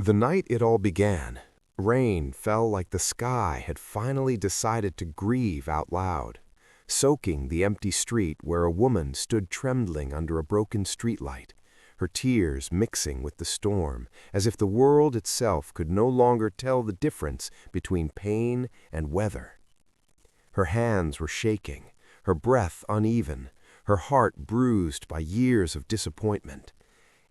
The night it all began, rain fell like the sky had finally decided to grieve out loud, soaking the empty street where a woman stood trembling under a broken streetlight, her tears mixing with the storm, as if the world itself could no longer tell the difference between pain and weather. Her hands were shaking, her breath uneven, her heart bruised by years of disappointment.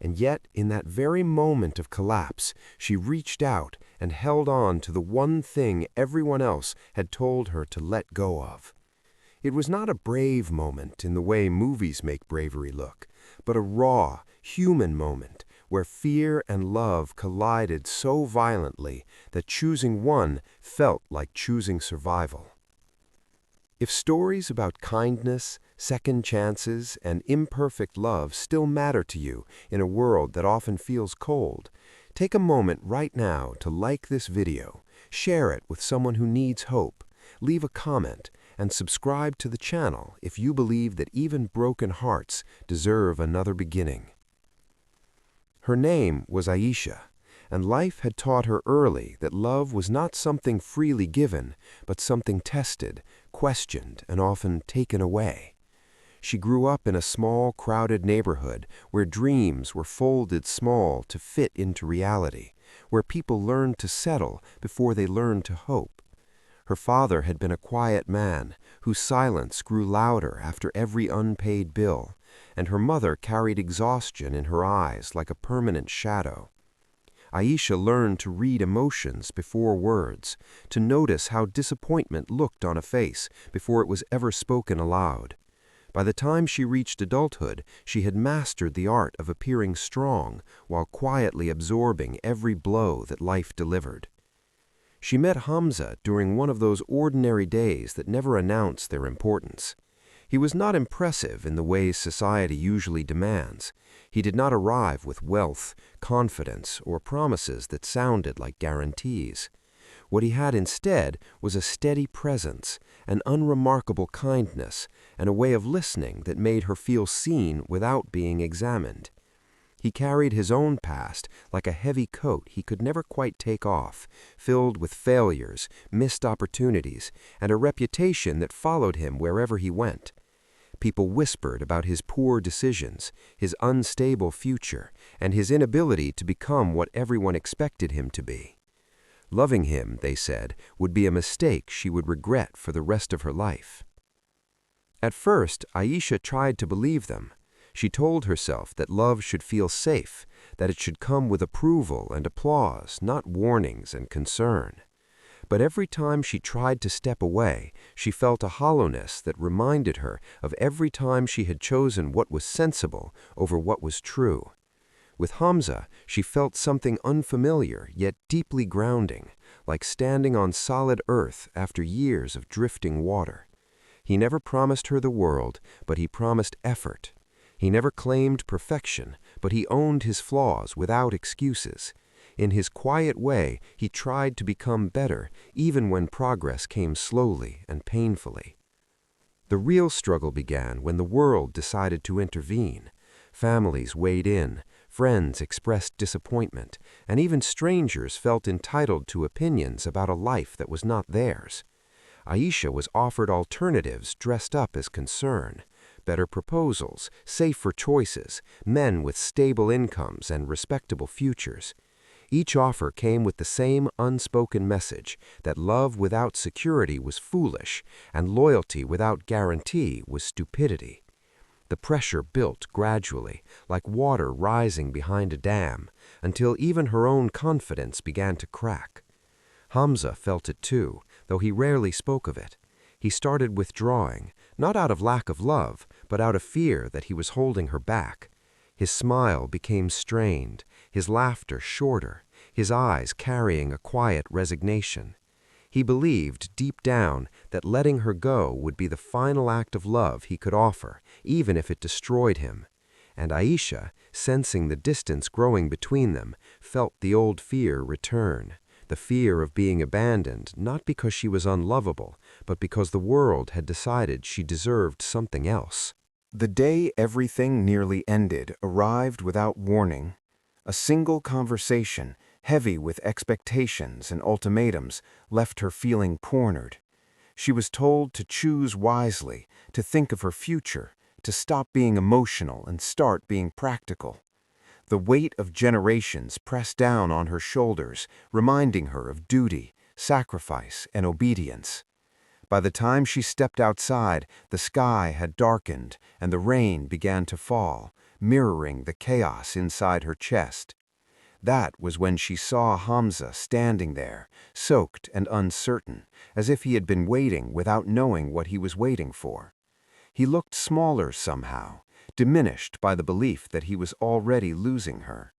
And yet, in that very moment of collapse, she reached out and held on to the one thing everyone else had told her to let go of. It was not a brave moment in the way movies make bravery look, but a raw, human moment where fear and love collided so violently that choosing one felt like choosing survival. If stories about kindness, second chances, and imperfect love still matter to you in a world that often feels cold, take a moment right now to like this video, share it with someone who needs hope, leave a comment, and subscribe to the channel if you believe that even broken hearts deserve another beginning. Her name was Aisha, and life had taught her early that love was not something freely given, but something tested, questioned, and often taken away. She grew up in a small, crowded neighborhood where dreams were folded small to fit into reality, where people learned to settle before they learned to hope. Her father had been a quiet man whose silence grew louder after every unpaid bill, and her mother carried exhaustion in her eyes like a permanent shadow. Aisha learned to read emotions before words, to notice how disappointment looked on a face before it was ever spoken aloud. By the time she reached adulthood, she had mastered the art of appearing strong while quietly absorbing every blow that life delivered. She met Hamza during one of those ordinary days that never announce their importance. He was not impressive in the ways society usually demands. He did not arrive with wealth, confidence, or promises that sounded like guarantees. What he had instead was a steady presence, an unremarkable kindness, and a way of listening that made her feel seen without being examined. He carried his own past like a heavy coat he could never quite take off, filled with failures, missed opportunities, and a reputation that followed him wherever he went. People whispered about his poor decisions, his unstable future, and his inability to become what everyone expected him to be. Loving him, they said, would be a mistake she would regret for the rest of her life. At first, Aisha tried to believe them. She told herself that love should feel safe, that it should come with approval and applause, not warnings and concern. But every time she tried to step away, she felt a hollowness that reminded her of every time she had chosen what was sensible over what was true. With Hamza, she felt something unfamiliar yet deeply grounding, like standing on solid earth after years of drifting water. He never promised her the world, but he promised effort. He never claimed perfection, but he owned his flaws without excuses. In his quiet way, he tried to become better, even when progress came slowly and painfully. The real struggle began when the world decided to intervene. Families weighed in, friends expressed disappointment, and even strangers felt entitled to opinions about a life that was not theirs. Aisha was offered alternatives dressed up as concern, better proposals, safer choices, men with stable incomes and respectable futures. Each offer came with the same unspoken message that love without security was foolish and loyalty without guarantee was stupidity. The pressure built gradually, like water rising behind a dam, until even her own confidence began to crack. Hamza felt it too, though he rarely spoke of it. He started withdrawing, not out of lack of love, but out of fear that he was holding her back. His smile became strained, his laughter shorter, his eyes carrying a quiet resignation. He believed, deep down, that letting her go would be the final act of love he could offer, even if it destroyed him. And Aisha, sensing the distance growing between them, felt the old fear return, the fear of being abandoned, not because she was unlovable, but because the world had decided she deserved something else. The day everything nearly ended arrived without warning. A single conversation, heavy with expectations and ultimatums, left her feeling cornered. She was told to choose wisely, to think of her future, to stop being emotional and start being practical. The weight of generations pressed down on her shoulders, reminding her of duty, sacrifice, and obedience. By the time she stepped outside, the sky had darkened and the rain began to fall, mirroring the chaos inside her chest. That was when she saw Hamza standing there, soaked and uncertain, as if he had been waiting without knowing what he was waiting for. He looked smaller somehow, diminished by the belief that he was already losing her.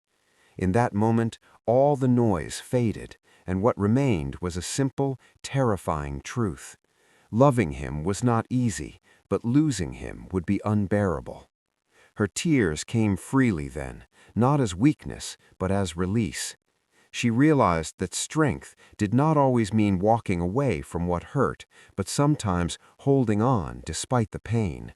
In that moment, all the noise faded, and what remained was a simple, terrifying truth. Loving him was not easy, but losing him would be unbearable. Her tears came freely then, not as weakness, but as release. She realized that strength did not always mean walking away from what hurt, but sometimes holding on despite the pain.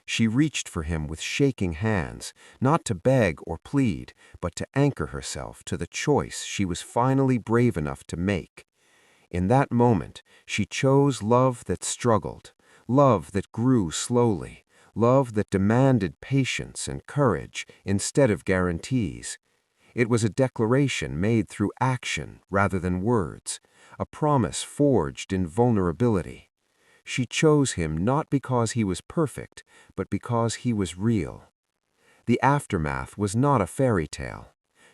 She reached for him with shaking hands, not to beg or plead, but to anchor herself to the choice she was finally brave enough to make. In that moment, she chose love that struggled, love that grew slowly, love that demanded patience and courage instead of guarantees. It was a declaration made through action rather than words, a promise forged in vulnerability. She chose him not because he was perfect, but because he was real. The aftermath was not a fairy tale.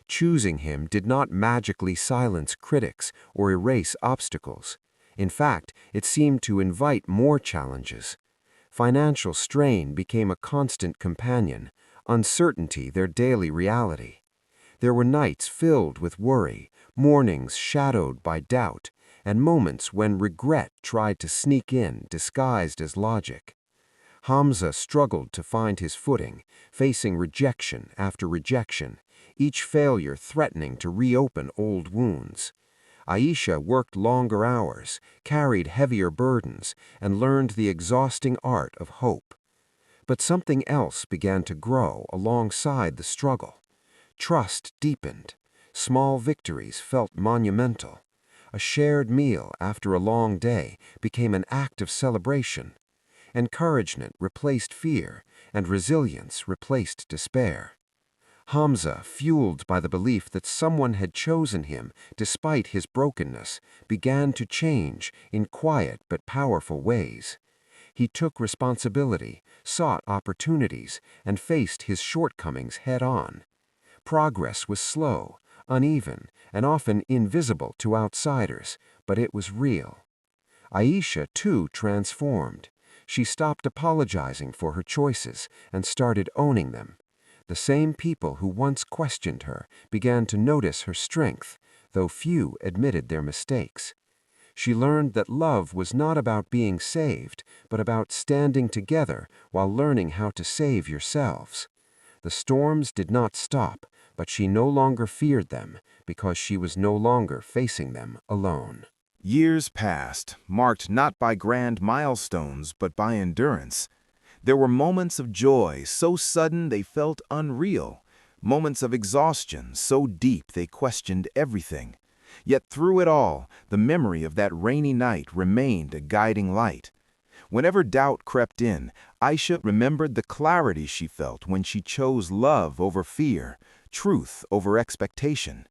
Choosing him did not magically silence critics or erase obstacles. In fact, it seemed to invite more challenges. Financial strain became a constant companion, uncertainty their daily reality. There were nights filled with worry, mornings shadowed by doubt, and moments when regret tried to sneak in disguised as logic. Hamza struggled to find his footing, facing rejection after rejection, each failure threatening to reopen old wounds. Aisha worked longer hours, carried heavier burdens, and learned the exhausting art of hope. But something else began to grow alongside the struggle. Trust deepened. Small victories felt monumental. A shared meal after a long day became an act of celebration. Encouragement replaced fear, and resilience replaced despair. Hamza, fueled by the belief that someone had chosen him despite his brokenness, began to change in quiet but powerful ways. He took responsibility, sought opportunities, and faced his shortcomings head-on. Progress was slow, uneven, and often invisible to outsiders, but it was real. Aisha, too, transformed. She stopped apologizing for her choices and started owning them. The same people who once questioned her began to notice her strength, though few admitted their mistakes. She learned that love was not about being saved, but about standing together while learning how to save yourselves. The storms did not stop, but she no longer feared them because she was no longer facing them alone. Years passed, marked not by grand milestones but by endurance. There were moments of joy so sudden they felt unreal, moments of exhaustion so deep they questioned everything. Yet through it all, the memory of that rainy night remained a guiding light. Whenever doubt crept in, Aisha remembered the clarity she felt when she chose love over fear, truth over expectation.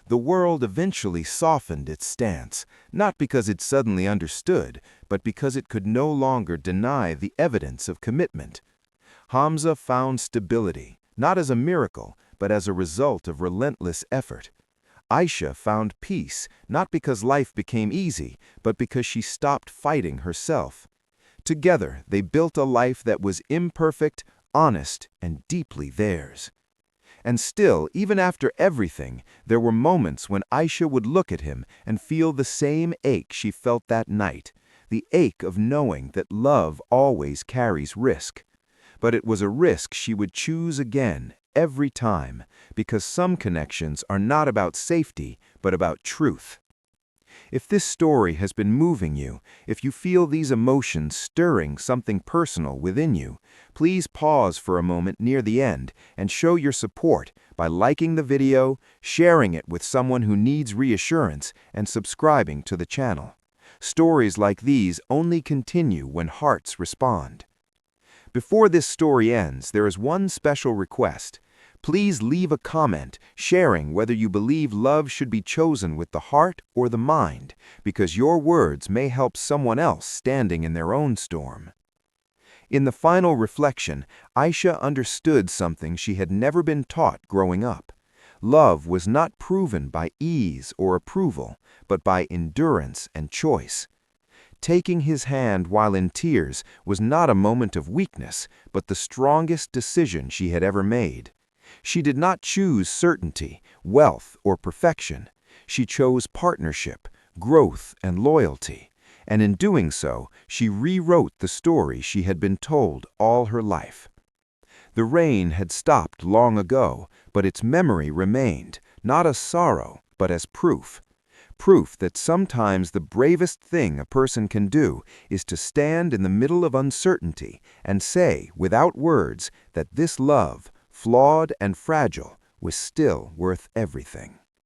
The world eventually softened its stance, not because it suddenly understood, but because it could no longer deny the evidence of commitment. Hamza found stability, not as a miracle, but as a result of relentless effort. Aisha found peace, not because life became easy, but because she stopped fighting herself. Together, they built a life that was imperfect, honest, and deeply theirs. And still, even after everything, there were moments when Aisha would look at him and feel the same ache she felt that night, the ache of knowing that love always carries risk. But it was a risk she would choose again, every time, because some connections are not about safety, but about truth. If this story has been moving you, if you feel these emotions stirring something personal within you, please pause for a moment near the end and show your support by liking the video, sharing it with someone who needs reassurance, and subscribing to the channel. Stories like these only continue when hearts respond. Before this story ends, there is one special request. Please leave a comment sharing whether you believe love should be chosen with the heart or the mind, because your words may help someone else standing in their own storm. In the final reflection, Aisha understood something she had never been taught growing up. Love was not proven by ease or approval, but by endurance and choice. Taking his hand while in tears was not a moment of weakness, but the strongest decision she had ever made. She did not choose certainty, wealth, or perfection. She chose partnership, growth, and loyalty. And in doing so, she rewrote the story she had been told all her life. The rain had stopped long ago, but its memory remained, not as sorrow, but as proof. Proof that sometimes the bravest thing a person can do is to stand in the middle of uncertainty and say, without words, that this love, flawed and fragile, was still worth everything.